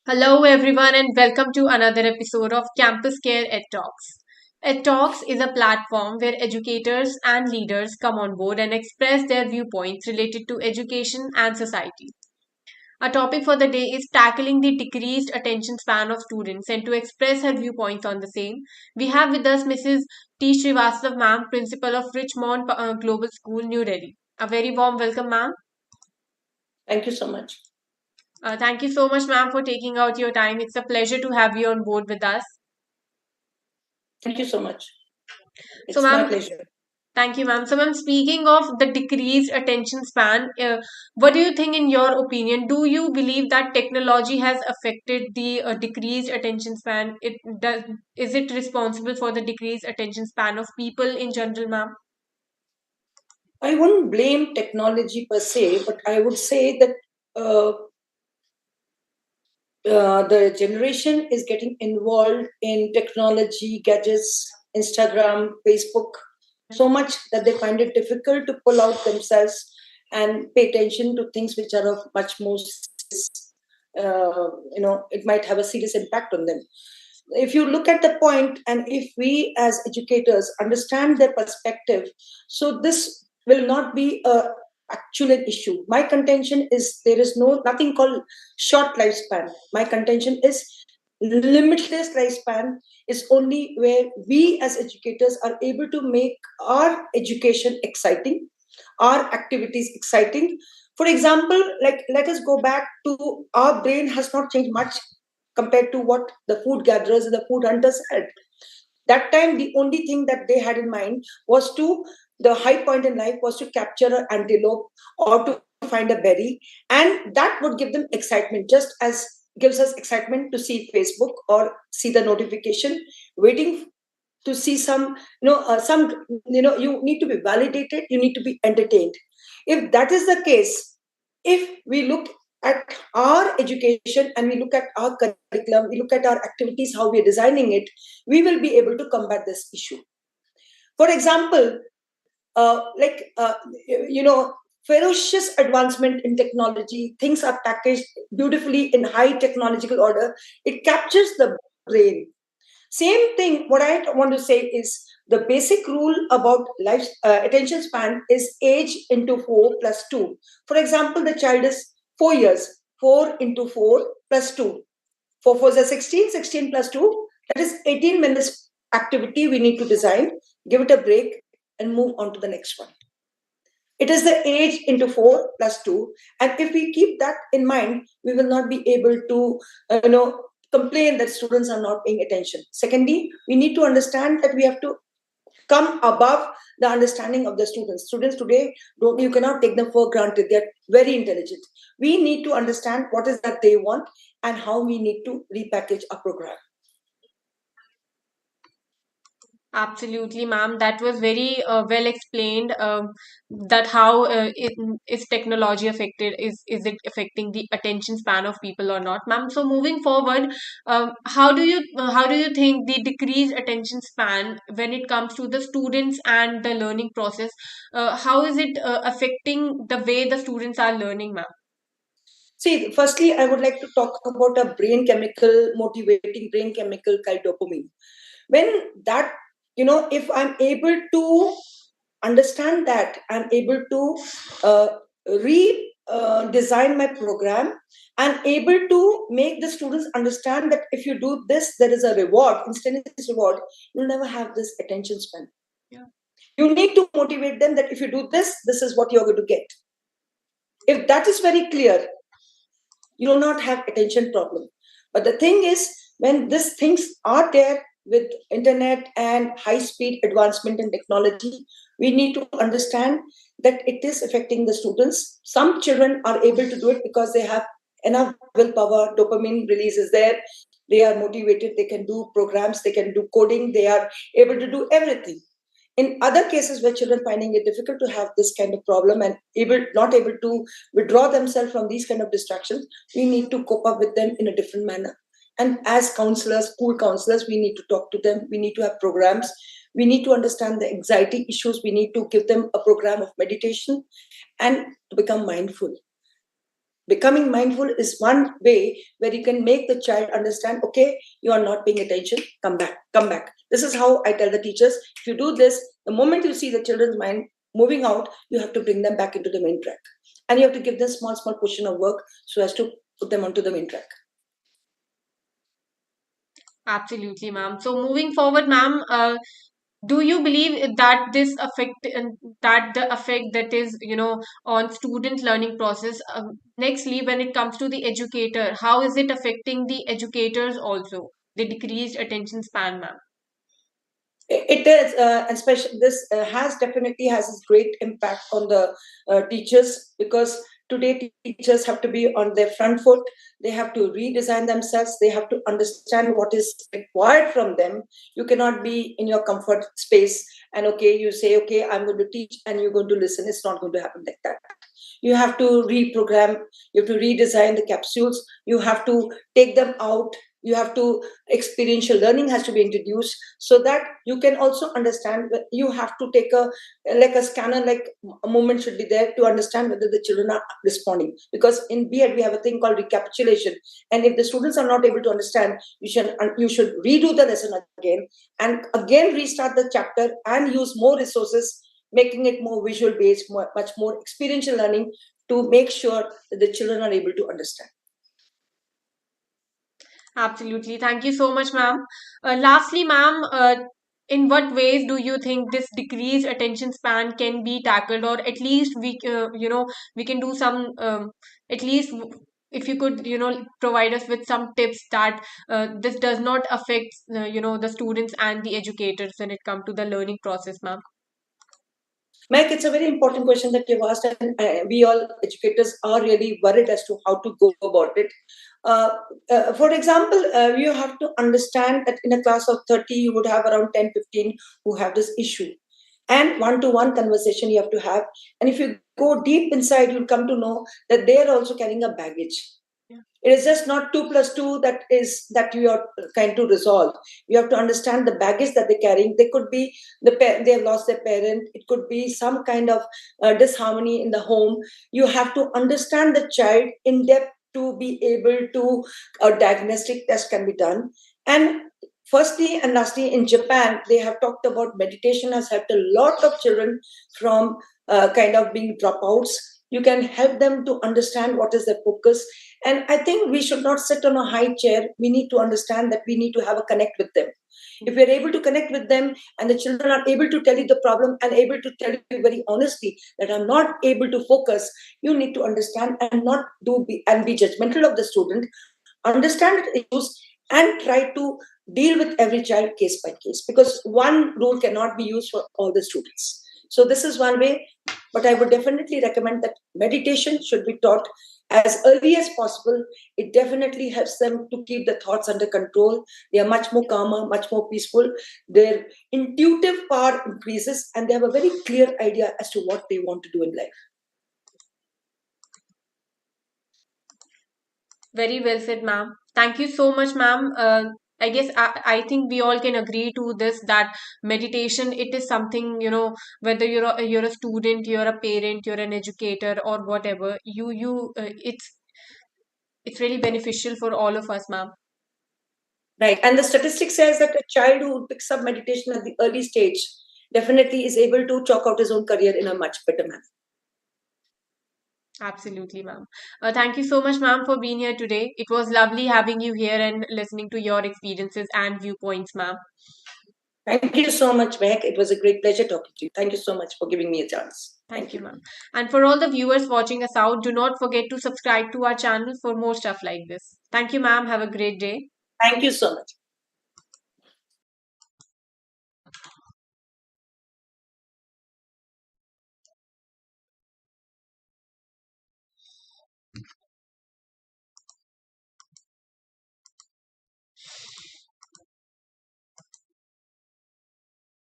Hello, everyone, and welcome to another episode of Campus Care Ed Talks. Ed Talks is a platform where educators and leaders come on board and express their viewpoints related to education and society. Our topic for the day is tackling the decreased attention span of students, and to express her viewpoints on the same, we have with us Mrs. T. Srivastava, ma'am, Principal of Richmond Global School, New Delhi. A very warm welcome, ma'am. Thank you so much. Thank you so much, ma'am, for taking out your time. It's a pleasure to have you on board with us. Thank you so much. So, It's my ma'am, pleasure. thank you, ma'am. So, ma'am, speaking of the decreased attention span, what do you think, in your opinion? Do you believe that technology has affected the decreased attention span? It does. Is it responsible for the decreased attention span of people in general, ma'am? I wouldn't blame technology per se, but I would say that uh, the generation is getting involved in technology, gadgets, Instagram, Facebook, so much that they find it difficult to pull out themselves and pay attention to things which are of much more, it might have a serious impact on them. If you look at the point and if we as educators understand their perspective, so this will not be a actual issue. My contention is there is nothing called short lifespan. My contention is limitless lifespan is only where we as educators are able to make our education exciting, our activities exciting. For example, like let us go back to our brain has not changed much compared to what the food gatherers and the food hunters had. That time, the only thing that they had in mind was the high point in life was to capture an antelope or to find a berry, and that would give them excitement, just as gives us excitement to see Facebook or see the notification, waiting to see you need to be validated, you need to be entertained. If that is the case, if we look at our education and we look at our curriculum, we look at our activities, how we are designing it, we will be able to combat this issue. For example, like ferocious advancement in technology, things are packaged beautifully in high technological order, it captures the brain. Same thing, what I want to say is the basic rule about life attention span is age into 4 plus 2. For example, the child is 4 years, 4 into 4 plus 2. 4 4 is 16, 16 plus 2, that is 18 minutes activity we need to design, give it a break, and move on to the next one. It is the age into 4 plus 2. And if we keep that in mind, we will not be able to, complain that students are not paying attention. Secondly, we need to understand that we have to come above the understanding of the students. Students today, don't you cannot take them for granted. They're very intelligent. We need to understand what is that they want and how we need to repackage a program. Absolutely, ma'am. That was very well explained. That how is technology affected? Is it affecting the attention span of people or not, ma'am? So moving forward, how do you think the decreased attention span when it comes to the students and the learning process? How is it affecting the way the students are learning, ma'am? See, firstly, I would like to talk about a brain chemical, motivating brain chemical called dopamine. When that, if I'm able to understand that, I'm able to design my program and able to make the students understand that if you do this, there is a reward, instantaneous reward, you'll never have this attention span. Yeah. You need to motivate them that if you do this, this is what you're going to get. If that is very clear, you will not have attention problem. But the thing is, when these things are there with internet and high speed advancement in technology, we need to understand that it is affecting the students. Some children are able to do it because they have enough willpower, dopamine release is there, they are motivated, they can do programs, they can do coding, they are able to do everything. In other cases where children finding it difficult to have this kind of problem and not able to withdraw themselves from these kind of distractions, we need to cope up with them in a different manner. And as counselors, school counselors, we need to talk to them, we need to have programs, we need to understand the anxiety issues, we need to give them a program of meditation and to become mindful. Becoming mindful is one way where you can make the child understand, okay, you are not paying attention, come back, come back. This is how I tell the teachers, if you do this, the moment you see the children's mind moving out, you have to bring them back into the main track, and you have to give them small small portion of work so as to put them onto the main track. Absolutely, ma'am. So moving forward, ma'am, do you believe that this affect that the effect that is on student learning process, nextly when it comes to the educator, how is it affecting the educators also, the decreased attention span, ma'am? It is, especially this has definitely has a great impact on the teachers, because today teachers have to be on their front foot. They have to redesign themselves. They have to understand what is required from them. You cannot be in your comfort space and, okay, you say, okay, I'm going to teach and you're going to listen. It's not going to happen like that. You have to reprogram. You have to redesign the capsules. You have to take them out. You have to, experiential learning has to be introduced, so that you can also understand. You have to take a, like a scanner, like a moment should be there to understand whether the children are responding, because in B.Ed we have a thing called recapitulation, and if the students are not able to understand, you should redo the lesson again, and again restart the chapter and use more resources, making it more visual based, much more experiential learning, to make sure that the children are able to understand. Absolutely. Thank you so much, ma'am. Lastly, ma'am, in what ways do you think this decreased attention span can be tackled, or at least we can do some, at least if you could, provide us with some tips that this does not affect, the students and the educators when it comes to the learning process, ma'am. Mike, it's a very important question that you've asked, and we all educators are really worried as to how to go about it. Uh, for example, you have to understand that in a class of 30, you would have around 10, 15 who have this issue. And one to one conversation you have to have. And if you go deep inside, you'll come to know that they are also carrying a baggage. It is just not 2 plus 2 that you are trying to resolve. You have to understand the baggage that they're carrying. They could be they have lost their parent. It could be some kind of disharmony in the home. You have to understand the child in depth to be able to, a diagnostic test can be done. And firstly and lastly, in Japan, they have talked about meditation has helped a lot of children from kind of being dropouts. You can help them to understand what is their focus. And I think we should not sit on a high chair. We need to understand that we need to have a connect with them. If we're able to connect with them and the children are able to tell you the problem and able to tell you very honestly that I'm not able to focus, you need to understand and not be judgmental of the student, understand its issues, and try to deal with every child case by case, because one rule cannot be used for all the students. So this is one way, but I would definitely recommend that meditation should be taught as early as possible. It definitely helps them to keep the thoughts under control. They are much more calmer, much more peaceful. Their intuitive power increases, and they have a very clear idea as to what they want to do in life. Very well said, ma'am. Thank you so much, ma'am. I guess I think we all can agree to this that meditation, it is something, whether you're a student, you're a parent, you're an educator, or whatever, it's really beneficial for all of us, ma'am. Right. And the statistic says that a child who picks up meditation at the early stage definitely is able to chalk out his own career in a much better manner. Absolutely, ma'am. Thank you so much, ma'am, for being here today. It was lovely having you here and listening to your experiences and viewpoints, ma'am. Thank you so much, Mehak. It was a great pleasure talking to you. Thank you so much for giving me a chance. Thank Thank you, you. ma'am. And for all the viewers watching us out, do not forget to subscribe to our channel for more stuff like this. Thank you, ma'am. Have a great day. Thank you so much.